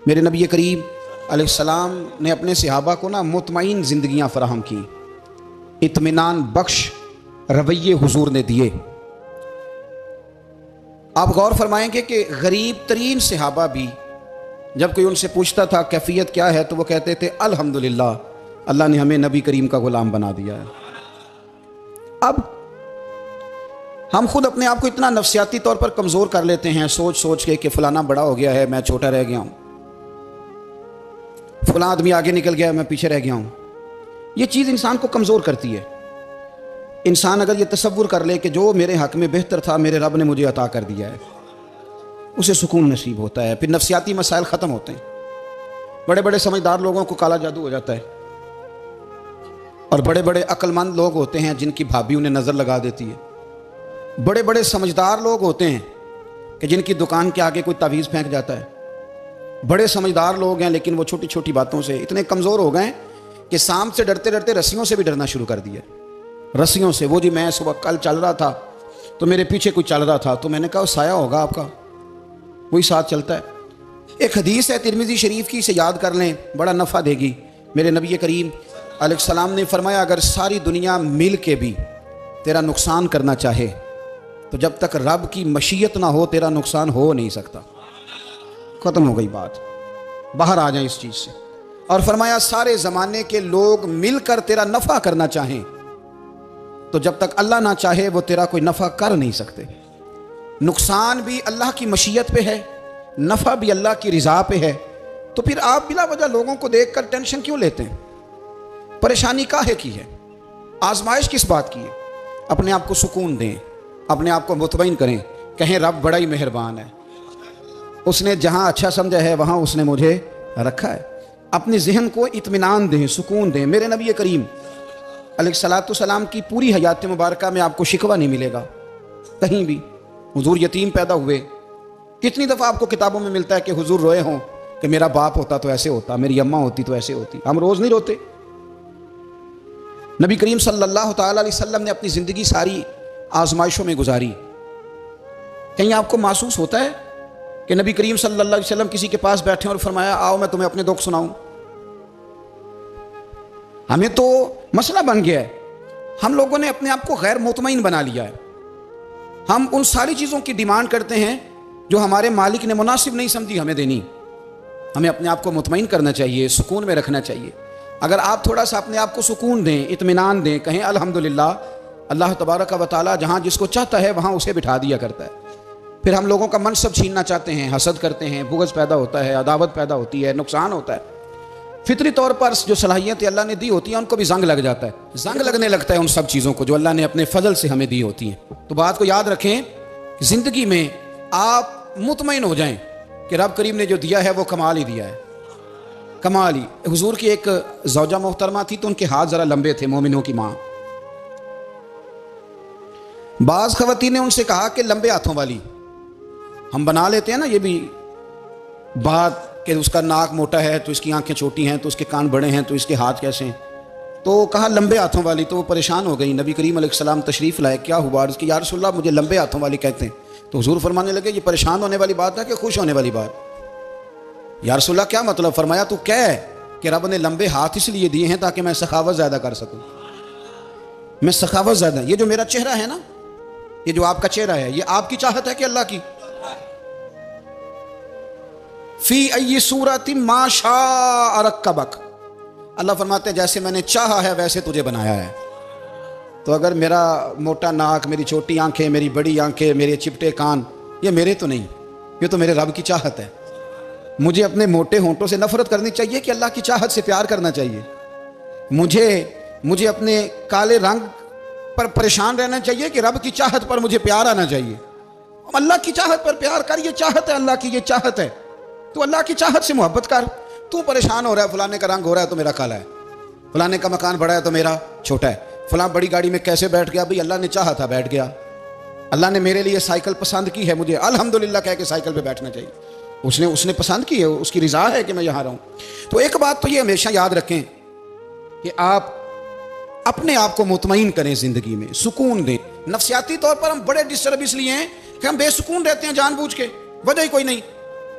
میرے نبی کریم علیہ السلام نے اپنے صحابہ کو مطمئن زندگیاں فراہم کی، اطمینان بخش رویے حضور نے دیے۔ آپ غور فرمائیں گے کہ غریب ترین صحابہ بھی جب کوئی ان سے پوچھتا تھا کیفیت کیا ہے تو وہ کہتے تھے الحمدللہ، اللہ نے ہمیں نبی کریم کا غلام بنا دیا ہے۔ اب ہم خود اپنے آپ کو اتنا نفسیاتی طور پر کمزور کر لیتے ہیں سوچ سوچ کے کہ فلانا بڑا ہو گیا ہے میں چھوٹا رہ گیا ہوں، فلاں آدمی آگے نکل گیا ہے میں پیچھے رہ گیا ہوں۔ یہ چیز انسان کو کمزور کرتی ہے۔ انسان اگر یہ تصور کر لے کہ جو میرے حق میں بہتر تھا میرے رب نے مجھے عطا کر دیا ہے، اسے سکون نصیب ہوتا ہے، پھر نفسیاتی مسائل ختم ہوتے ہیں۔ بڑے بڑے سمجھدار لوگوں کو کالا جادو ہو جاتا ہے، اور بڑے بڑے عقل مند لوگ ہوتے ہیں جن کی بھابھی انہیں نظر لگا دیتی ہے۔ بڑے بڑے سمجھدار لوگ ہوتے ہیں کہ جن کی دکان کے آگے کوئی تعویذ پھینک جاتا ہے۔ بڑے سمجھدار لوگ ہیں لیکن وہ چھوٹی چھوٹی باتوں سے اتنے کمزور ہو گئے کہ سانپ سے ڈرتے ڈرتے رسیوں سے بھی ڈرنا شروع کر دیا۔ رسیوں سے، وہ جی میں صبح کل چل رہا تھا تو میرے پیچھے کوئی چل رہا تھا تو میں نے کہا سایہ ہوگا آپ کا، وہی ساتھ چلتا ہے۔ ایک حدیث ہے ترمذی شریف کی، اسے یاد کر لیں، بڑا نفع دے گی۔ میرے نبی کریم علیہ السلام نے فرمایا اگر ساری دنیا مل کے بھی تیرا نقصان کرنا چاہے تو جب تک رب کی مشیت نہ ہو تیرا نقصان ہو نہیں سکتا۔ ختم ہو گئی بات، باہر آ جائیں اس چیز سے۔ اور فرمایا سارے زمانے کے لوگ مل کر تیرا نفع کرنا چاہیں تو جب تک اللہ نہ چاہے وہ تیرا کوئی نفع کر نہیں سکتے۔ نقصان بھی اللہ کی مشیت پہ ہے، نفع بھی اللہ کی رضا پہ ہے، تو پھر آپ بلا وجہ لوگوں کو دیکھ کر ٹینشن کیوں لیتے ہیں؟ پریشانی کاہے کی ہے؟ آزمائش کس بات کی ہے؟ اپنے آپ کو سکون دیں، اپنے آپ کو مطمئن کریں، کہیں رب بڑا ہی مہربان ہے، اس نے جہاں اچھا سمجھا ہے وہاں اس نے مجھے رکھا ہے۔ اپنے ذہن کو اطمینان دیں، سکون دیں۔ میرے نبی کریم علیہ السلام کی پوری حیات مبارکہ میں آپ کو شکوہ نہیں ملے گا کہیں بھی۔ حضور یتیم پیدا ہوئے، کتنی دفعہ آپ کو کتابوں میں ملتا ہے کہ حضور روئے ہوں کہ میرا باپ ہوتا تو ایسے ہوتا، میری اماں ہوتی تو ایسے ہوتی۔ ہم روز نہیں روتے؟ نبی کریم صلی اللہ تعالیٰ علیہ وسلم نے اپنی زندگی ساری آزمائشوں میں گزاری۔ کہیں آپ کو محسوس ہوتا ہے کہ نبی کریم صلی اللہ علیہ وسلم کسی کے پاس بیٹھے اور فرمایا آؤ میں تمہیں اپنے دکھ سناؤں؟ ہمیں تو مسئلہ بن گیا ہے، ہم لوگوں نے اپنے آپ کو غیر مطمئن بنا لیا ہے۔ ہم ان ساری چیزوں کی ڈیمانڈ کرتے ہیں جو ہمارے مالک نے مناسب نہیں سمجھی ہمیں دینی۔ ہمیں اپنے آپ کو مطمئن کرنا چاہیے، سکون میں رکھنا چاہیے۔ اگر آپ تھوڑا سا اپنے آپ کو سکون دیں، اطمینان دیں، کہیں الحمدللہ، اللہ تبارک و تعالیٰ جہاں جس کو چاہتا ہے وہاں اسے بٹھا دیا کرتا ہے۔ پھر ہم لوگوں کا منصب چھیننا چاہتے ہیں، حسد کرتے ہیں، بغض پیدا ہوتا ہے، عداوت پیدا ہوتی ہے، نقصان ہوتا ہے۔ فطری طور پر جو صلاحیتیں اللہ نے دی ہوتی ہیں ان کو بھی زنگ لگ جاتا ہے، زنگ لگنے لگتا ہے ان سب چیزوں کو جو اللہ نے اپنے فضل سے ہمیں دی ہوتی ہیں۔ تو بات کو یاد رکھیں، زندگی میں آپ مطمئن ہو جائیں کہ رب کریم نے جو دیا ہے وہ کمال ہی دیا ہے، کمال ہی۔ حضور کی ایک زوجہ محترمہ تھی تو ان کے ہاتھ ذرا لمبے تھے، مومنوں کی ماں۔ بعض خواتین نے ان سے کہا کہ لمبے ہاتھوں والی، ہم بنا لیتے ہیں نا یہ بھی بات کہ اس کا ناک موٹا ہے تو اس کی آنکھیں چھوٹی ہیں تو اس کے کان بڑے ہیں تو اس کے ہاتھ کیسے ہیں، تو کہا لمبے ہاتھوں والی، تو وہ پریشان ہو گئی۔ نبی کریم علیہ السلام تشریف لائے، کیا ہوا؟ عرض کی یا رسول اللہ مجھے لمبے ہاتھوں والی کہتے ہیں۔ تو حضور فرمانے لگے یہ پریشان ہونے والی بات ہے کہ خوش ہونے والی بات؟ یا رسول اللہ کیا مطلب؟ فرمایا تو کہہ کہ رب نے لمبے ہاتھ اس لیے دیے ہیں تاکہ میں سخاوت زیادہ کر سکوں، میں سخاوت زیادہ، یہ جو میرا چہرہ ہے نا، یہ جو آپ کا چہرہ ہے، یہ آپ کی چاہت ہے کہ اللہ کی؟ فی ای صورت ما شاء رکبک، اللہ فرماتے ہیں جیسے میں نے چاہا ہے ویسے تجھے بنایا ہے۔ تو اگر میرا موٹا ناک، میری چھوٹی آنکھیں، میری بڑی آنکھیں، میرے چپٹے کان، یہ میرے تو نہیں، یہ تو میرے رب کی چاہت ہے۔ مجھے اپنے موٹے ہونٹوں سے نفرت کرنی چاہیے کہ اللہ کی چاہت سے پیار کرنا چاہیے؟ مجھے اپنے کالے رنگ پر پریشان رہنا چاہیے کہ رب کی چاہت پر مجھے پیار آنا چاہیے؟ اللہ کی چاہت پر پیار کر، یہ چاہت ہے اللہ کی، یہ چاہت ہے، تو اللہ کی چاہت سے محبت کر۔ تو پریشان ہو رہا ہے فلانے کا رنگ ہو رہا ہے تو میرا کالا ہے، فلانے کا مکان بڑا ہے تو میرا چھوٹا ہے، فلاں بڑی گاڑی میں کیسے بیٹھ گیا؟ بھئی اللہ نے چاہا تھا بیٹھ گیا، اللہ نے میرے لیے سائیکل پسند کی ہے، مجھے الحمدللہ کہہ کے سائیکل پہ بیٹھنا چاہیے، اس نے پسند کی ہے، اس کی رضا ہے کہ میں یہاں رہوں۔ تو ایک بات تو یہ ہمیشہ یاد رکھیں کہ آپ اپنے آپ کو مطمئن کریں، زندگی میں سکون دیں۔ نفسیاتی طور پر ہم بڑے ڈسٹرب اس لیے ہیں کہ ہم بے سکون رہتے ہیں جان بوجھ کے، وجہ ہی کوئی نہیں۔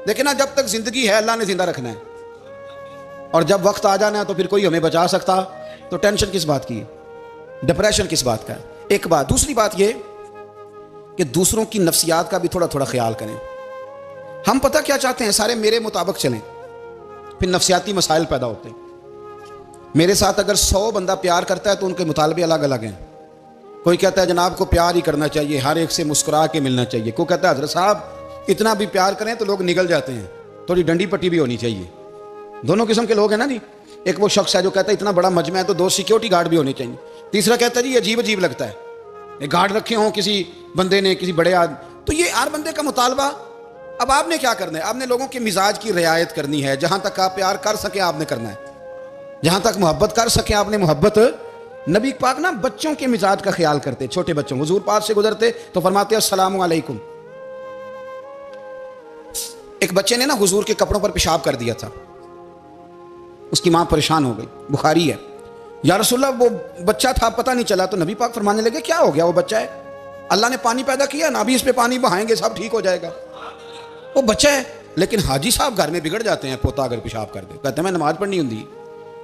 لیکن نا جب تک زندگی ہے اللہ نے زندہ رکھنا ہے، اور جب وقت آ جانا ہے تو پھر کوئی ہمیں بچا سکتا، تو ٹینشن کس بات کی ہے، ڈپریشن کس بات کا ہے؟ ایک بات۔ دوسری بات یہ کہ دوسروں کی نفسیات کا بھی تھوڑا تھوڑا خیال کریں۔ ہم پتہ کیا چاہتے ہیں، سارے میرے مطابق چلیں، پھر نفسیاتی مسائل پیدا ہوتے ہیں۔ میرے ساتھ اگر 100 بندہ پیار کرتا ہے تو ان کے مطالبے الگ الگ ہیں۔ کوئی کہتا ہے جناب کو پیار ہی کرنا چاہیے، ہر ایک سے مسکرا کے ملنا چاہیے۔ کوئی کہتا ہے حضرت صاحب اتنا بھی پیار کریں تو لوگ نگل جاتے ہیں، تھوڑی ڈنڈی پٹی بھی ہونی چاہیے۔ دونوں قسم کے لوگ ہیں نا جی۔ ایک وہ شخص ہے جو کہتا ہے اتنا بڑا مجمع ہے تو 2 سیکیورٹی گارڈ بھی ہونے چاہیے۔ تیسرا کہتا ہے جی عجیب عجیب لگتا ہے، یہ گارڈ رکھے ہوں کسی بندے نے، کسی بڑے آدمی۔ تو یہ ہر بندے کا مطالبہ۔ اب آپ نے کیا کرنا ہے؟ آپ نے لوگوں کے مزاج کی رعایت کرنی ہے۔ جہاں تک آپ پیار کر سکیں آپ نے کرنا ہے، جہاں تک محبت کر سکیں آپ نے محبت۔ نبی پاک نا بچوں کے مزاج کا خیال کرتے، چھوٹے بچوں، حضور پاک سے گزرتے تو فرماتے السلام علیکم۔ ایک بچے نے نا حضور کے کپڑوں پر پیشاب کر دیا تھا، اس کی ماں پریشان ہو گئی، بخاری ہے۔ یا رسول اللہ وہ بچہ تھا پتہ نہیں چلا، تو نبی پاک فرمانے لگے کیا ہو گیا، وہ بچہ ہے، اللہ نے پانی پیدا کیا نا، ابھی اس پہ پانی بہائیں گے سب ٹھیک ہو جائے گا، وہ بچہ ہے۔ لیکن حاجی صاحب گھر میں بگڑ جاتے ہیں، پوتا اگر پیشاب کر دے کہتے ہیں میں نماز پڑھنی ہوں،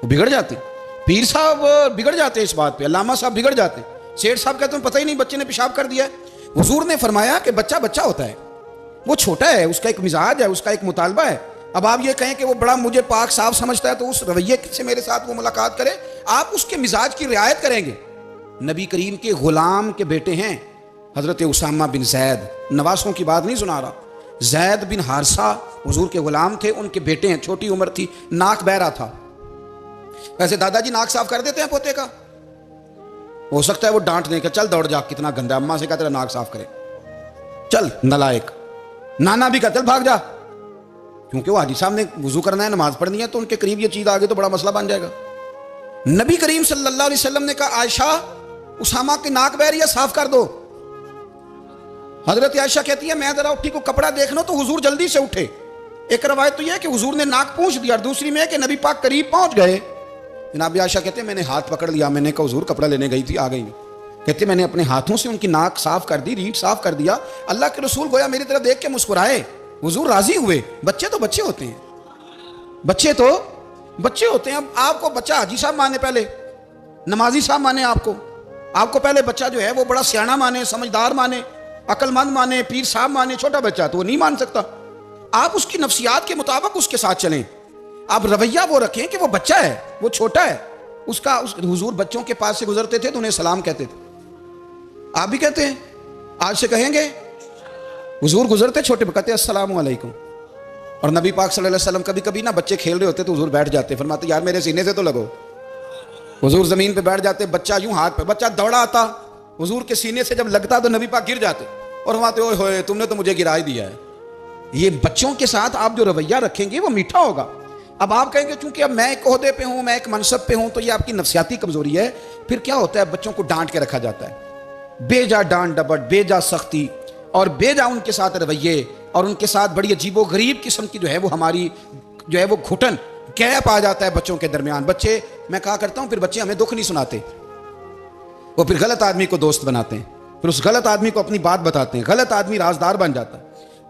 وہ بگڑ جاتے ہیں۔ پیر صاحب بگڑ جاتے ہیں اس بات پہ، علامہ صاحب بگڑ جاتے ہیں، سیٹھ صاحب کہتے ہیں پتہ ہی نہیں بچے نے پیشاب کر دیا ہے۔ حضور نے فرمایا کہ بچہ بچہ ہوتا ہے، وہ چھوٹا ہے، اس کا ایک مزاج ہے، اس کا ایک مطالبہ ہے۔ اب آپ یہ کہیں کہ وہ بڑا مجھے پاک صاف سمجھتا ہے تو اس رویے سے میرے ساتھ وہ ملاقات کرے، آپ اس کے مزاج کی رعایت کریں گے۔ نبی کریم کے غلام کے بیٹے ہیں حضرت اسامہ بن زید، نواسوں کی بات نہیں سنا رہا، زید بن حارثہ حضور کے غلام تھے، ان کے بیٹے ہیں، چھوٹی عمر تھی، ناک بہ رہا تھا۔ ویسے دادا جی ناک صاف کر دیتے ہیں پوتے کا، ہو سکتا ہے وہ ڈانٹ دیں کہ چل دوڑ جا کتنا گندا، اماں سے کہا تیرا ناک صاف کرے، چل نالائق۔ نانا بھی کہا چل بھاگ جا، کیونکہ وہ حاجی صاحب نے وضو کرنا ہے، نماز پڑھنی ہے، تو ان کے قریب یہ چیز آگے تو بڑا مسئلہ بن جائے گا۔ نبی کریم صلی اللہ علیہ وسلم نے کہا عائشہ اسامہ کی ناک بہ رہی ہے صاف کر دو۔ حضرت عائشہ کہتی ہے میں ذرا اٹھی کو کپڑا دیکھنا تو حضور جلدی سے اٹھے۔ ایک روایت تو یہ ہے کہ حضور نے ناک پونچھ دیا، اور دوسری میں ہے کہ نبی پاک قریب پہنچ گئے۔ جناب عائشہ کہتے ہیں میں نے ہاتھ پکڑ لیا، میں نے کہا حضور کپڑا لینے گئی تھی آ گئی نہیں، کہتے میں نے اپنے ہاتھوں سے ان کی ناک صاف کر دی، ریڑھ صاف کر دیا۔ اللہ کے رسول گویا میری طرف دیکھ کے مسکرائے، حضور راضی ہوئے۔ بچے تو بچے ہوتے ہیں، بچے تو بچے ہوتے ہیں۔ اب آپ کو بچہ حاجی صاحب مانے، پہلے نمازی صاحب مانے، آپ کو پہلے بچہ جو ہے وہ بڑا سیاںا مانے، سمجھدار مانے، عقل مند مانے، پیر صاحب مانے، چھوٹا بچہ تو وہ نہیں مان سکتا۔ آپ اس کی نفسیات کے مطابق اس کے ساتھ چلیں، آپ رویہ وہ رکھیں کہ وہ بچہ ہے، وہ چھوٹا ہے۔ حضور بچوں کے پاس سے گزرتے تھے تو انہیں سلام کہتے تھے، آپ بھی کہتے ہیں، آج سے کہیں گے۔ حضور گزرتے چھوٹے کہتے السلام علیکم۔ اور نبی پاک صلی اللہ علیہ وسلم کبھی کبھی نا بچے کھیل رہے ہوتے تو حضور بیٹھ جاتے، فرماتے یار میرے سینے سے تو لگو۔ حضور زمین پہ بیٹھ جاتے، بچہ یوں ہاتھ پہ، بچہ دوڑا آتا، حضور کے سینے سے جب لگتا تو نبی پاک گر جاتے اور فرماتے اوئے ہوئے تم نے تو مجھے گرا ہی دیا ہے۔ یہ بچوں کے ساتھ آپ جو رویہ رکھیں گے وہ میٹھا ہوگا۔ اب آپ کہیں گے چونکہ اب میں ایک عہدے پہ ہوں، میں ایک منصب پہ ہوں، تو یہ آپ کی نفسیاتی کمزوری ہے۔ پھر کیا ہوتا ہے، بچوں کو ڈانٹ کے رکھا جاتا ہے، بے جا ڈانٹ ڈپٹ، بے جا سختی، اور بے جا ان کے ساتھ رویے، اور ان کے ساتھ بڑی عجیب و غریب قسم کی جو ہے وہ ہماری جو ہے وہ گھٹن گیپ آ جاتا ہے بچوں کے درمیان۔ بچے، میں کہا کرتا ہوں، پھر بچے ہمیں دکھ نہیں سناتے، وہ پھر غلط آدمی کو دوست بناتے ہیں، پھر اس غلط آدمی کو اپنی بات بتاتے ہیں، غلط آدمی رازدار بن جاتا ہے۔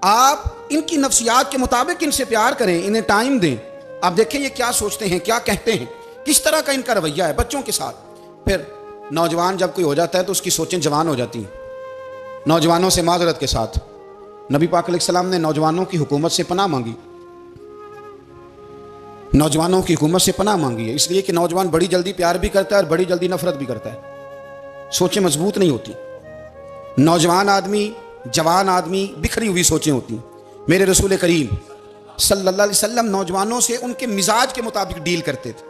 آپ ان کی نفسیات کے مطابق ان سے پیار کریں، انہیں ٹائم دیں، آپ دیکھیں یہ کیا سوچتے ہیں، کیا کہتے ہیں، کس طرح کا ان کا رویہ ہے بچوں کے ساتھ۔ پھر نوجوان جب کوئی ہو جاتا ہے تو اس کی سوچیں جوان ہو جاتی ہیں۔ نوجوانوں سے معذرت کے ساتھ نبی پاک علیہ السلام نے نوجوانوں کی حکومت سے پناہ مانگی، نوجوانوں کی حکومت سے پناہ مانگی ہے، اس لیے کہ نوجوان بڑی جلدی پیار بھی کرتا ہے اور بڑی جلدی نفرت بھی کرتا ہے، سوچیں مضبوط نہیں ہوتی۔ نوجوان آدمی، جوان آدمی، بکھری ہوئی سوچیں ہوتی ہیں۔ میرے رسول کریم صلی اللہ علیہ وسلم نوجوانوں سے ان کے مزاج کے مطابق ڈیل کرتے تھے،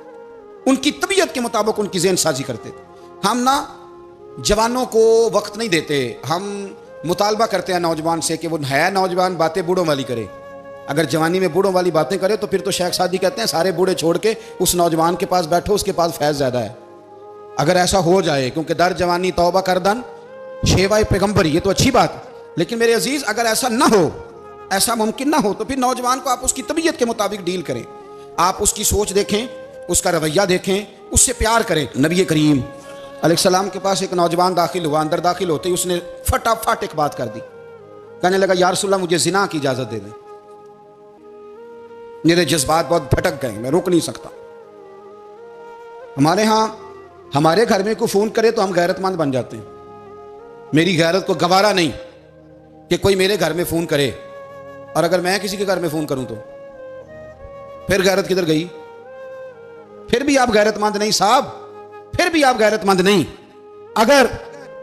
ان کی طبیعت کے مطابق ان کی ذہن سازی کرتے تھے۔ ہم نا جوانوں کو وقت نہیں دیتے، ہم مطالبہ کرتے ہیں نوجوان سے کہ وہ ہے نوجوان باتیں بوڑھوں والی کرے۔ اگر جوانی میں بوڑھوں والی باتیں کرے تو پھر تو شیخ سعدی کہتے ہیں سارے بوڑھے چھوڑ کے اس نوجوان کے پاس بیٹھو، اس کے پاس فیض زیادہ ہے۔ اگر ایسا ہو جائے، کیونکہ در جوانی توبہ کردن شیوائے پیغمبر، یہ تو اچھی بات ہے، لیکن میرے عزیز اگر ایسا نہ ہو، ایسا ممکن نہ ہو، تو پھر نوجوان کو آپ اس کی طبیعت کے مطابق ڈیل کریں، آپ اس کی سوچ دیکھیں، اس کا رویہ دیکھیں، اس سے پیار کریں۔ نبی کریم علیہ السلام کے پاس ایک نوجوان داخل ہوا، اندر داخل ہوتے ہی اس نے فٹافٹ ایک بات کر دی، کہنے لگا یا رسول اللہ مجھے زنا کی اجازت دے دیں۔ میرے جذبات بہت بھٹک گئے، میں روک نہیں سکتا۔ ہمارے ہاں ہمارے گھر میں کوئی فون کرے تو ہم غیرت مند بن جاتے ہیں۔ میری غیرت کو گوارا نہیں کہ کوئی میرے گھر میں فون کرے، اور اگر میں کسی کے گھر میں فون کروں تو پھر غیرت کدھر گئی؟ پھر بھی آپ غیرت مند نہیں صاحب، پھر بھی آپ غیرت مند نہیں۔ اگر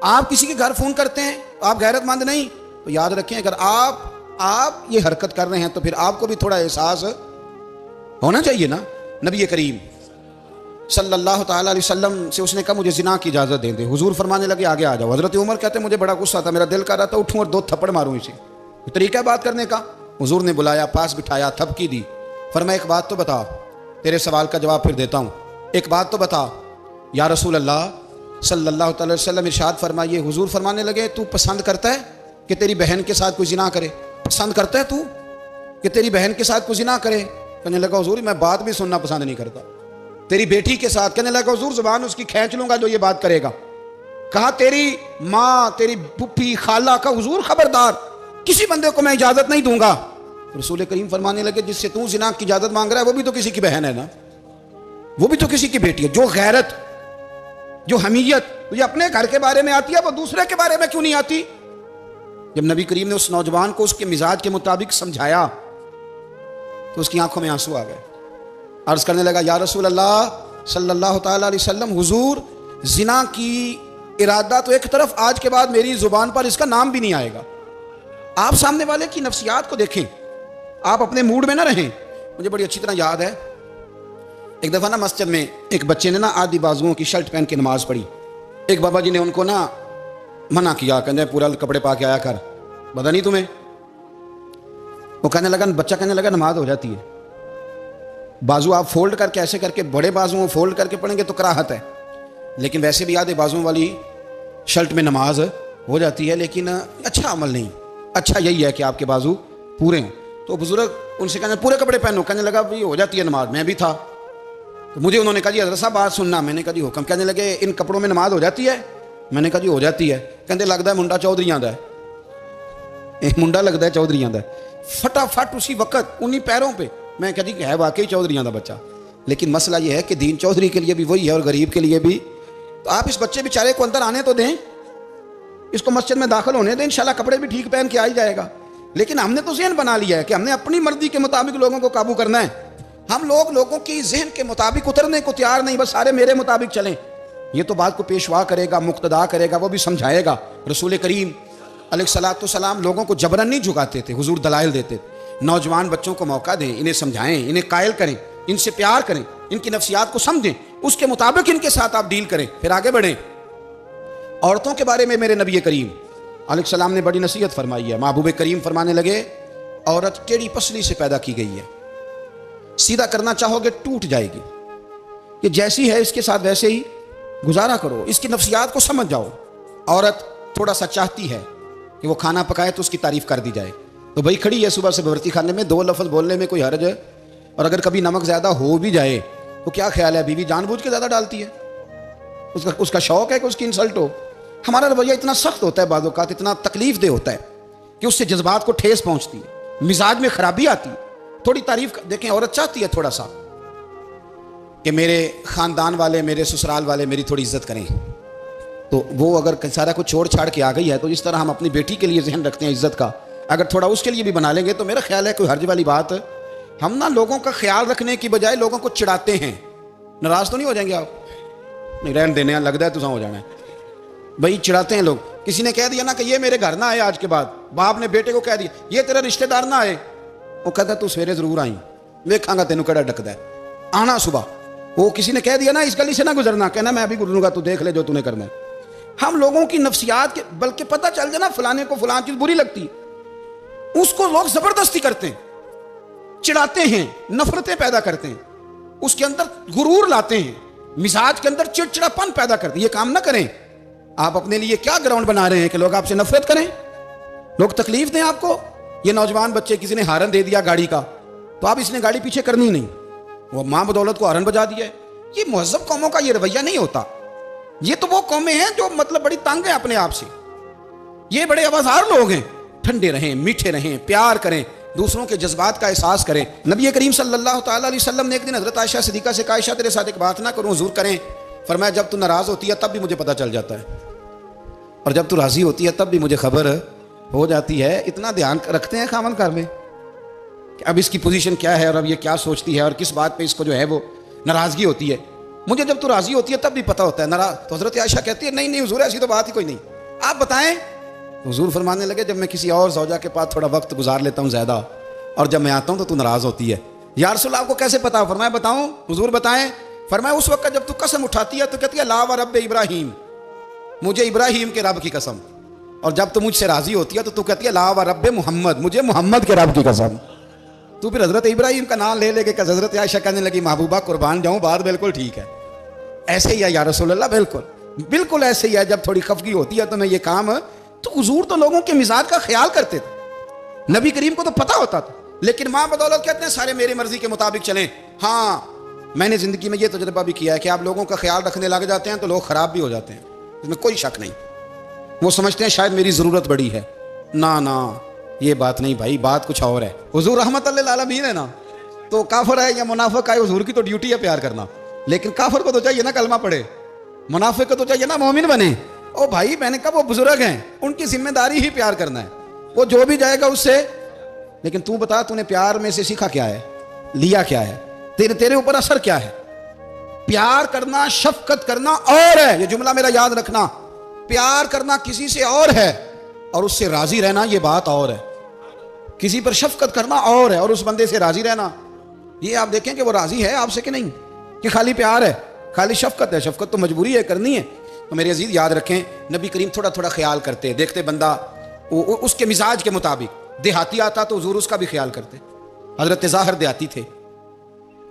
آپ کسی کے گھر فون کرتے ہیں تو آپ غیرت مند نہیں، تو یاد رکھیں اگر آپ یہ حرکت کر رہے ہیں تو پھر آپ کو بھی تھوڑا احساس ہونا چاہیے نا۔ نبی کریم صلی اللہ تعالی علیہ وسلم سے اس نے کہا مجھے زنا کی اجازت دے دے، حضور فرمانے لگے آگے آ جاؤ۔ حضرت عمر کہتے ہیں مجھے بڑا غصہ تھا، میرا دل کر رہا تھا اٹھوں اور 2 تھپڑ ماروں اسے، طریقہ ہے بات کرنے کا۔ حضور نے بلایا، پاس بٹھایا، تھپکی دی، فرمایا ایک بات تو بتا، تیرے سوال کا جواب پھر دیتا ہوں، ایک بات تو بتا یا رسول اللہ صلی اللہ تعالی وسلم۔ ارشاد فرمائیے، حضور فرمانے لگے تو پسند کرتا ہے کہ تیری بہن کے ساتھ کوئی زنا کرے؟ پسند کرتا ہے تو کہ تیری بہن کے ساتھ کوئی زنا کرے؟ کہنے لگا حضور میں بات بھی سننا پسند نہیں کرتا۔ تیری بیٹی کے ساتھ؟ کہنے لگا حضور زبان اس کی کھینچ لوں گا جو یہ بات کرے گا۔ کہا تیری ماں، تیری پھپھی، خالہ کا؟ حضور خبردار، کسی بندے کو میں اجازت نہیں دوں گا۔ رسول کریم فرمانے لگے جس سے تو زنا کی اجازت مانگ رہا ہے وہ بھی تو کسی کی بہن ہے نا، وہ بھی تو کسی کی بیٹی ہے۔ جو غیرت، جو حمیت تجھے اپنے گھر کے بارے میں آتی ہے وہ دوسرے کے بارے میں کیوں نہیں آتی؟ جب نبی کریم نے اس نوجوان کو اس کے مزاج کے مطابق سمجھایا تو اس کی آنکھوں میں آنسو آ گئے۔ عرض کرنے لگا یا رسول اللہ صلی اللہ تعالی علیہ وسلم، حضور زنا کی ارادہ تو ایک طرف، آج کے بعد میری زبان پر اس کا نام بھی نہیں آئے گا۔ آپ سامنے والے کی نفسیات کو دیکھیں، آپ اپنے موڈ میں نہ رہیں۔ مجھے بڑی اچھی طرح یاد ہے ایک دفعہ نا مسجد میں ایک بچے نے نا آدھی بازوؤں کی شرٹ پہن کے نماز پڑھی۔ ایک بابا جی نے ان کو نا منع کیا، کہنے پورا کپڑے پا کے آیا کر، پتہ نہیں تمہیں؟ وہ کہنے لگا، بچہ کہنے لگا نماز ہو جاتی ہے، بازو آپ فولڈ کر کے ایسے کر کے بڑے بازوؤں فولڈ کر کے پڑھیں گے تو کراہت ہے، لیکن ویسے بھی آدھے بازوؤں والی شرٹ میں نماز ہو جاتی ہے، لیکن اچھا عمل نہیں، اچھا یہی ہے کہ آپ کے بازو پورے ہوں۔ تو بزرگ ان سے کہنے پورے کپڑے پہنو، کہنے لگا بھائی ہو جاتی ہے نماز، میں بھی تھا تو مجھے انہوں نے کہا جی حضرت صاحب بات سننا، میں نے کہا جی حکم۔ کہنے لگے ان کپڑوں میں نماز ہو جاتی ہے؟ میں نے کہا جی ہو جاتی ہے۔ کہتے لگتا ہے منڈا چودھریاں دا ہے، منڈا لگتا ہے چودھریاں دا ہے۔ فٹافٹ اسی وقت انہی پیروں پہ میں کہا جی ہے واقعی چودھریاں دا بچہ، لیکن مسئلہ یہ ہے کہ دین چودھری کے لیے بھی وہی ہے اور غریب کے لیے بھی۔ تو آپ اس بچے بیچارے کو اندر آنے تو دیں، اس کو مسجد میں داخل ہونے دیں، انشاءاللہ کپڑے بھی ٹھیک پہن کے آ ہی جائے گا۔ لیکن ہم نے تو ذہن بنا لیا ہے کہ ہم نے اپنی مرضی کے مطابق لوگوں کو قابو کرنا ہے۔ ہم لوگوں کی ذہن کے مطابق اترنے کو تیار نہیں، بس سارے میرے مطابق چلیں۔ یہ تو بات کو پیشوا کرے گا، مقتدا کرے گا، وہ بھی سمجھائے گا۔ رسول کریم علیہ الصلوۃ والسلام لوگوں کو جبرن نہیں جھکاتے تھے، حضور دلائل دیتے تھے۔ نوجوان بچوں کو موقع دیں، انہیں سمجھائیں، انہیں قائل کریں، ان سے پیار کریں، ان کی نفسیات کو سمجھیں، اس کے مطابق ان کے ساتھ آپ ڈیل کریں، پھر آگے بڑھیں۔ عورتوں کے بارے میں میرے نبی کریم علیہ السلام نے بڑی نصیحت فرمائی ہے۔ محبوب کریم فرمانے لگے عورت ٹیڑھی پسلی سے پیدا کی گئی ہے، سیدھا کرنا چاہو گے ٹوٹ جائے گی، کہ جیسی ہے اس کے ساتھ ویسے ہی گزارا کرو، اس کی نفسیات کو سمجھ جاؤ۔ عورت تھوڑا سا چاہتی ہے کہ وہ کھانا پکائے تو اس کی تعریف کر دی جائے، تو بھائی کھڑی ہے صبح سے بھرتی خانے میں، 2 لفظ بولنے میں کوئی حرج ہے؟ اور اگر کبھی نمک زیادہ ہو بھی جائے تو کیا خیال ہے، بیوی جان بوجھ کے زیادہ ڈالتی ہے؟ اس کا شوق ہے کہ اس کی انسلٹ ہو؟ ہمارا رویہ اتنا سخت ہوتا ہے، بعض اوقات اتنا تکلیف دہ ہوتا ہے کہ اس سے جذبات کو ٹھیس پہنچتی ہے، مزاج میں خرابی آتی ہے۔ تھوڑی تعریف دیکھیں، عورت چاہتی ہے تھوڑا سا کہ میرے خاندان والے، میرے سسرال والے میری تھوڑی عزت کریں، تو وہ اگر سارا کچھ چھوڑ چھاڑ کے آ گئی ہے تو جس طرح ہم اپنی بیٹی کے لیے ذہن رکھتے ہیں عزت کا، اگر تھوڑا اس کے لیے بھی بنا لیں گے تو میرا خیال ہے کوئی حرج والی بات۔ ہم نا لوگوں کا خیال رکھنے کی بجائے لوگوں کو چڑھاتے ہیں۔ ناراض تو نہیں ہو جائیں گے آپ؟ نہیں رہن دینے، لگتا ہے تو ہو جانا ہے بھائی، چڑھاتے ہیں لوگ۔ کسی نے کہہ دیا نا کہ یہ میرے گھر نہ آئے آج کے بعد، باپ نے بیٹے کو کہہ دیا یہ تیرا رشتہ دار نہ آئے، وہ کہتا تو سویرے ضرور آئی، دیکھاں گا تینوں کیڑا ڈکدا ہے، آنا صبح۔ وہ کسی نے کہہ دیا نا اس گلی سے نہ گزرنا، کہنا میں ابھی گزروں گا، تو دیکھ لے جو تو نے کرنا ہے۔ ہم لوگوں کی نفسیات کے، بلکہ پتہ چل جائے نا فلانے کو فلان چیز بری لگتی، اس کو لوگ زبردستی کرتے ہیں، چڑھاتے ہیں، نفرتیں پیدا کرتے ہیں، اس کے اندر غرور لاتے ہیں، مزاج کے اندر چڑچڑاپن پیدا کرتے ہیں۔ یہ کام نہ کریں۔ آپ اپنے لیے کیا گراؤنڈ بنا رہے ہیں کہ لوگ آپ سے نفرت کریں، لوگ تکلیف دیں آپ کو؟ یہ نوجوان بچے کسی نے ہارن دے دیا گاڑی کا، تو آپ اس نے گاڑی پیچھے کرنی نہیں، وہ ماں بدولت کو ہارن بجا دیا ہے۔ یہ مہذب قوموں کا یہ رویہ نہیں ہوتا۔ یہ تو وہ قومیں ہیں جو مطلب بڑی تنگ ہیں اپنے آپ سے، یہ بڑے آوازار لوگ ہیں۔ ٹھنڈے رہیں، میٹھے رہیں، پیار کریں، دوسروں کے جذبات کا احساس کریں. نبی کریم صلی اللہ تعالیٰ علیہ وسلم نے ایک دن حضرت عائشہ صدیقہ سے کہا عائشہ تیرے ساتھ ایک بات نہ کروں حضور کریں. فرمایا جب تو ناراض ہوتی ہے تب بھی مجھے پتہ چل جاتا ہے اور جب تو راضی ہوتی ہے تب بھی مجھے خبر ہو جاتی ہے. اتنا دھیان رکھتے ہیں خاوند گھر میں کہ اب اس کی پوزیشن کیا ہے اور اب یہ کیا سوچتی ہے اور کس بات پہ اس کو جو ہے وہ ناراضگی ہوتی ہے. مجھے جب تو راضی ہوتی ہے تب بھی پتہ ہوتا ہے ناراض. تو حضرت عائشہ کہتی ہے نہیں نہیں حضور ایسی تو بات ہی کوئی نہیں, آپ بتائیں. حضور فرمانے لگے جب میں کسی اور زوجہ کے پاس تھوڑا وقت گزار لیتا ہوں زیادہ اور جب میں آتا ہوں تو ناراض ہوتی ہے. یا رسول اللہ آپ کو کیسے پتا؟ فرمایا بتاؤں حضور بتائیں. فرمایا اس وقت جب تو قسم اٹھاتی ہے تو کہتی ہے لا و رب ابراہیم, مجھے ابراہیم کے رب کی قسم. اور جب تو مجھ سے راضی ہوتی ہے تو کہتی ہے لا و رب محمد, مجھے محمد کے رب کی قسم. تو پھر حضرت ابراہیم کا نام لے لے کے حضرت عائشہ کہنے لگی محبوبہ قربان جاؤں بات بالکل ٹھیک ہے. ایسے ہی ہے یا رسول اللہ, بالکل بالکل ایسے ہی ہے. جب تھوڑی خفگی ہوتی ہے تو میں یہ کام, تو حضور تو لوگوں کے مزاج کا خیال کرتے تھے. نبی کریم کو تو پتہ ہوتا تھا, لیکن ماں بدولت کہتے ہیں سارے میری مرضی کے مطابق چلیں. ہاں میں نے زندگی میں یہ تجربہ بھی کیا ہے کہ آپ لوگوں کا خیال رکھنے لگ جاتے ہیں تو لوگ خراب بھی ہو جاتے ہیں, اس میں کوئی شک نہیں. وہ سمجھتے ہیں شاید میری ضرورت بڑی ہے. نہ یہ بات نہیں بھائی, بات کچھ اور ہے. حضور رحمت اللہ العالمین ہے نا, تو کافر ہے یا منافق ہے حضور کی تو ڈیوٹی ہے پیار کرنا. لیکن کافر کو تو چاہیے نا کلمہ پڑھے, منافق کو تو چاہیے نا مومن بنے. او بھائی میں نے کہا وہ بزرگ ہیں, ان کی ذمہ داری ہی پیار کرنا ہے, وہ جو بھی جائے گا اس سے. لیکن تو بتا تو نے پیار میں سے سیکھا کیا ہے, لیا کیا ہے, تیرے اوپر اثر کیا ہے؟ پیار کرنا شفقت کرنا اور ہے, یہ جملہ میرا یاد رکھنا. پیار کرنا کسی سے اور ہے اور اس سے راضی رہنا یہ بات اور ہے. کسی پر شفقت کرنا اور ہے اور اس بندے سے راضی رہنا, یہ آپ دیکھیں کہ وہ راضی ہے آپ سے کہ نہیں, کہ خالی پیار ہے, خالی شفقت ہے. شفقت تو مجبوری ہے کرنی ہے. تو میرے عزیز یاد رکھیں نبی کریم تھوڑا تھوڑا خیال کرتے, دیکھتے بندہ اس کے مزاج کے مطابق. دیہاتی آتا تو حضور اس کا بھی خیال کرتے. حضرت ظاہر دیہاتی تھے,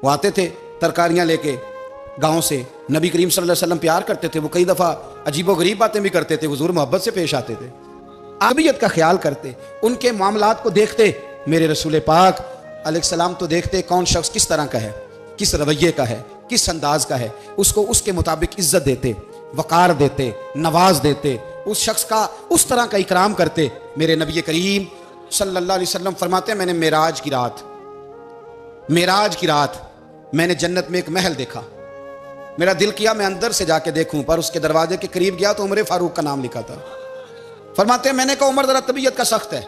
وہ آتے تھے ترکاریاں لے کے گاؤں سے. نبی کریم صلی اللہ علیہ وسلم پیار کرتے تھے, وہ کئی دفعہ عجیب و غریب باتیں بھی کرتے تھے, حضور محبت سے پیش آتے تھے, عربیت کا خیال کرتے, ان کے معاملات کو دیکھتے. میرے رسول پاک علیہ السلام تو دیکھتے کون شخص کس طرح کا ہے, کس رویے کا ہے, کس انداز کا ہے, اس کو اس کے مطابق عزت دیتے, وقار دیتے, نواز دیتے, اس شخص کا اس طرح کا اکرام کرتے. میرے نبی کریم صلی اللہ علیہ وسلم فرماتے ہیں میں نے معراج کی رات میں نے جنت میں ایک محل دیکھا. میرا دل کیا میں اندر سے جا کے دیکھوں, پر اس کے دروازے کے قریب گیا تو عمر فاروق کا نام لکھا تھا. فرماتے ہیں میں نے کہا عمر ذرا طبیعت کا سخت ہے.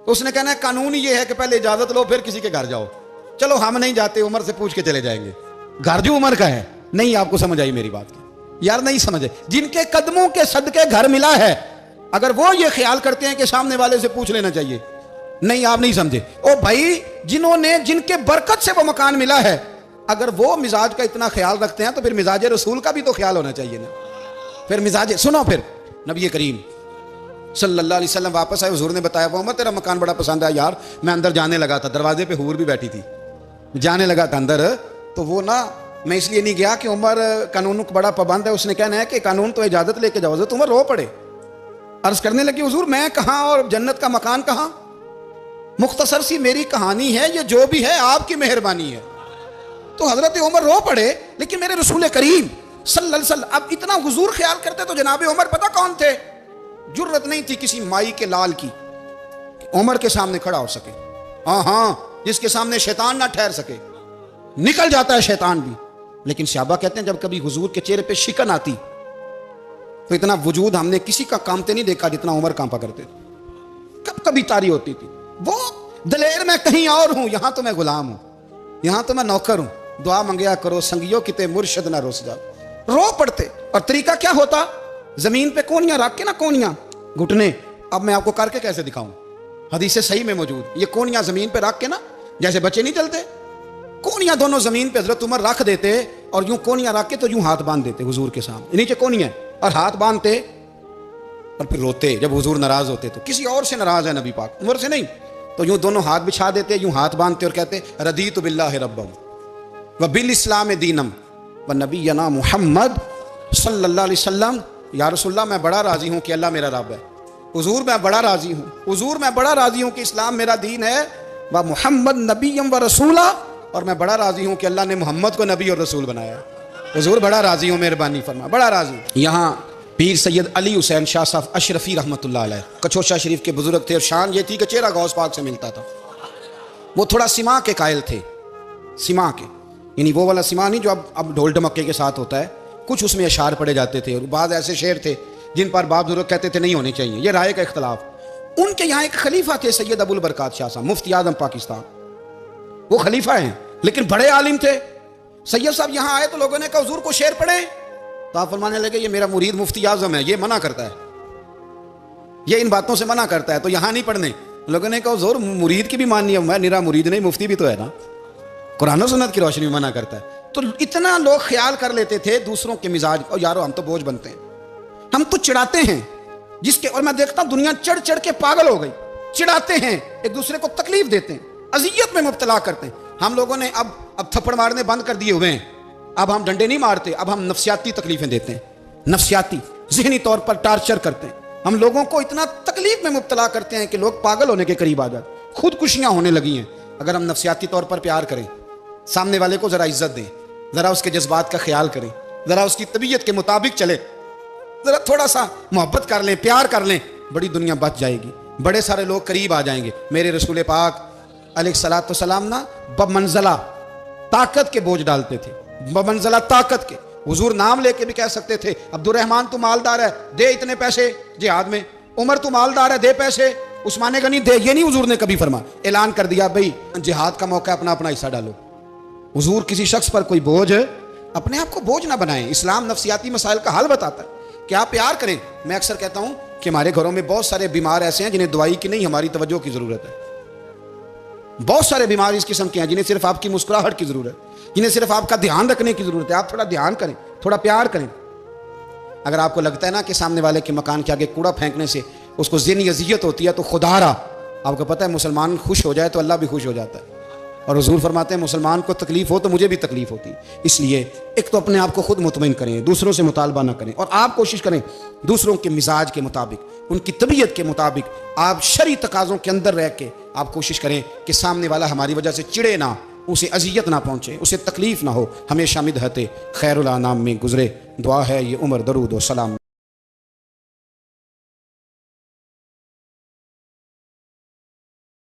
اس نے کہنا ہے قانون یہ ہے کہ پہلے اجازت لو پھر کسی کے گھر جاؤ. چلو ہم نہیں جاتے, عمر سے پوچھ کے چلے جائیں گے. گھر جو عمر کا ہے, نہیں آپ کو سمجھ آئی میری بات کی یار, نہیں سمجھے. جن کے قدموں کے صدقے گھر ملا ہے, اگر وہ یہ خیال کرتے ہیں کہ سامنے والے سے پوچھ لینا چاہیے, نہیں آپ نہیں سمجھے. او بھائی جن کے برکت سے وہ مکان ملا ہے, اگر وہ مزاج کا اتنا خیال رکھتے ہیں تو پھر مزاج رسول کا بھی تو خیال ہونا چاہیے نا. پھر مزاج سنو. پھر نبی کریم صلی اللہ علیہ وسلم واپس آئے, حضور نے بتایا وہ عمر تیرا مکان بڑا پسند ہے یار. میں اندر جانے لگا تھا, دروازے پہ حور بھی بیٹھی تھی, جانے لگا تھا اندر. تو وہ نا میں اس لیے نہیں گیا کہ عمر قانون کو بڑا پابند ہے, اس نے کہنا ہے کہ قانون تو اجازت لے کے جاؤ. تو عمر رو پڑے, عرض کرنے لگی حضور میں کہاں اور جنت کا مکان کہاں, مختصر سی میری کہانی ہے, یہ جو بھی ہے آپ کی مہربانی ہے. تو حضرت عمر رو پڑے. لیکن میرے رسول کریم صلی اللہ علیہ وسلم اب اتنا حضور خیال کرتے تو جناب عمر پتہ کون تھے, جرت نہیں تھی کسی مائی کے لال کی عمر کے سامنے کھڑا ہو سکے. ہاں جس کے سامنے شیطان نہ ٹھہر سکے, نکل جاتا ہے شیطان بھی. لیکن صحابہ کہتے ہیں جب کبھی حضور کے چہرے پہ شکن آتی تو اتنا وجود ہم نے کسی کا کامتے نہیں دیکھا جتنا عمر کانپا کرتے تھے. کبھی تاری ہوتی تھی وہ دلیر میں کہیں اور ہوں, یہاں تو میں غلام ہوں, یہاں تو میں نوکر ہوں, دعا منگیا کرو سنگیو کتے مرشد نہ روس جاؤ. رو پڑتے. اور طریقہ کیا ہوتا, زمین پہ کونیاں رکھ کے نا, کونیاں گھٹنے, اب میں آپ کو کر کے کیسے دکھاؤں, حدیث صحیح میں موجود, یہ کونیاں زمین پہ رکھ کے نا, جیسے بچے نہیں چلتے, کونیاں دونوں زمین پہ حضرت عمر رکھ دیتے اور یوں کونیاں رکھ کے تو یوں ہاتھ باندھ دیتے حضور کے سامنے, نیچے کونیاں اور ہاتھ باندھتے اور پھر روتے. جب حضور ناراض ہوتے تو کسی اور سے ناراض ہے نبی پاک, عمر سے نہیں, تو یوں دونوں ہاتھ بچھا دیتے, یوں ہاتھ باندھتے اور کہتے رضیت باللہ ربا وبالاسلام دینم ونبینا محمد صلی اللہ علیہ وسلم. یا رسول اللہ میں بڑا راضی ہوں کہ اللہ میرا رب ہے. حضور میں بڑا راضی ہوں, حضور میں بڑا راضی ہوں کہ اسلام میرا دین ہے, و محمد نبیم و رسولہ, اور میں بڑا راضی ہوں کہ اللہ نے محمد کو نبی اور رسول بنایا. حضور بڑا راضی ہوں, مہربانی فرما, بڑا راضی ہوں. یہاں پیر سید علی حسین شاہ صاحب اشرفی رحمۃ اللہ علیہ کچوشا شریف کے بزرگ تھے، اور شان یہ تھی کہ چہرہ غوث پاک سے ملتا تھا۔ وہ تھوڑا سما کے قائل تھے، سما کے، یعنی وہ والا سما نہیں جو اب ڈھول ڈھمکے کے ساتھ ہوتا ہے، کچھ اس میں اشعار پڑے جاتے تھے، اور بعض ایسے شعر تھے جن پر باپ بزرگ کہتے تھے نہیں ہونے چاہیے، یہ رائے کا اختلاف۔ ان کے یہاں ایک خلیفہ تھے سید ابو البرکات شاہ صاحب، مفتی اعظم پاکستان، وہ خلیفہ ہیں لیکن بڑے عالم تھے۔ سید صاحب یہاں آئے تو لوگوں نے کہا حضور کو شعر پڑھیں، تو آپ فرمانے لگے یہ میرا مرید مفتی اعظم ہے، یہ منع کرتا ہے، یہ ان باتوں سے منع کرتا ہے، تو یہاں نہیں پڑھنے۔ لوگوں نے کہا حضور مرید کی بھی ماننی ہے، میں نرا مرید نہیں، مفتی بھی تو ہے نا، قرآن و سنت کی روشنی میں منع کرتا ہے۔ تو اتنا لوگ خیال کر لیتے تھے دوسروں کے مزاج، اور یارو ہم تو بوجھ بنتے ہیں، ہم تو چڑھاتے ہیں جس کے، اور میں دیکھتا ہوں دنیا چڑھ چڑھ کے پاگل ہو گئی، چڑھاتے ہیں ایک دوسرے کو، تکلیف دیتے ہیں، اذیت میں مبتلا کرتے ہیں۔ ہم لوگوں نے اب تھپڑ مارنے بند کر دیے ہوئے ہیں، اب ہم ڈنڈے نہیں مارتے، اب ہم نفسیاتی تکلیفیں دیتے ہیں، نفسیاتی ذہنی طور پر ٹارچر کرتے ہیں، ہم لوگوں کو اتنا تکلیف میں مبتلا کرتے ہیں کہ لوگ پاگل ہونے کے قریب آ جاتے، خودکشیاں ہونے لگی ہیں۔ اگر ہم نفسیاتی طور پر پیار کریں، سامنے والے کو ذرا عزت دیں، ذرا اس کے جذبات کا خیال کریں، ذرا اس کی طبیعت کے مطابق چلے، ذرا تھوڑا سا محبت کر لیں، پیار کر لیں، بڑی دنیا بچ جائے گی، بڑے سارے لوگ قریب آ جائیں گے۔ میرے رسول پاک علیہ الصلوۃ والسلام نا بمنزلہ طاقت کے بوجھ ڈالتے تھے، بمنزلہ طاقت کے۔ حضور نام لے کے بھی کہہ سکتے تھے عبد الرحمن تو مالدار ہے، دے اتنے پیسے جہاد میں، عمر تو مالدار ہے، دے پیسے، عثمان غنی دے، یہ نہیں حضور نے کبھی فرمایا، اعلان کر دیا بھئی جہاد کا موقع اپنا اپنا حصہ ڈالو۔ حضور کسی شخص پر کوئی بوجھ، اپنے آپ کو بوجھ نہ بنائیں۔ اسلام نفسیاتی مسائل کا حل بتاتا ہے کہ آپ پیار کریں۔ میں اکثر کہتا ہوں کہ ہمارے گھروں میں بہت سارے بیمار ایسے ہیں جنہیں دوائی کی نہیں ہماری توجہ کی ضرورت ہے، بہت سارے بیمار اس قسم کے ہیں جنہیں صرف آپ کی مسکراہٹ کی ضرورت ہے، جنہیں صرف آپ کا دھیان رکھنے کی ضرورت ہے۔ آپ تھوڑا دھیان کریں، تھوڑا پیار کریں۔ اگر آپ کو لگتا ہے نا کہ سامنے والے کے مکان کے آگے کوڑا پھینکنے سے اس کو ذہنی اذیت ہوتی ہے، تو خدا را آپ کو پتہ ہے مسلمان خوش ہو جائے تو اللہ بھی خوش ہو جاتا ہے، اور حضور فرماتے ہیں مسلمان کو تکلیف ہو تو مجھے بھی تکلیف ہوتی ہے۔ اس لیے ایک تو اپنے آپ کو خود مطمئن کریں، دوسروں سے مطالبہ نہ کریں، اور آپ کوشش کریں دوسروں کے مزاج کے مطابق، ان کی طبیعت کے مطابق، آپ شرعی تقاضوں کے اندر رہ کے آپ کوشش کریں کہ سامنے والا ہماری وجہ سے چڑے نہ، اسے اذیت نہ پہنچے، اسے تکلیف نہ ہو، ہمیشہ مدحت خیر الانام میں گزرے۔ دعا ہے یہ عمر درود و سلام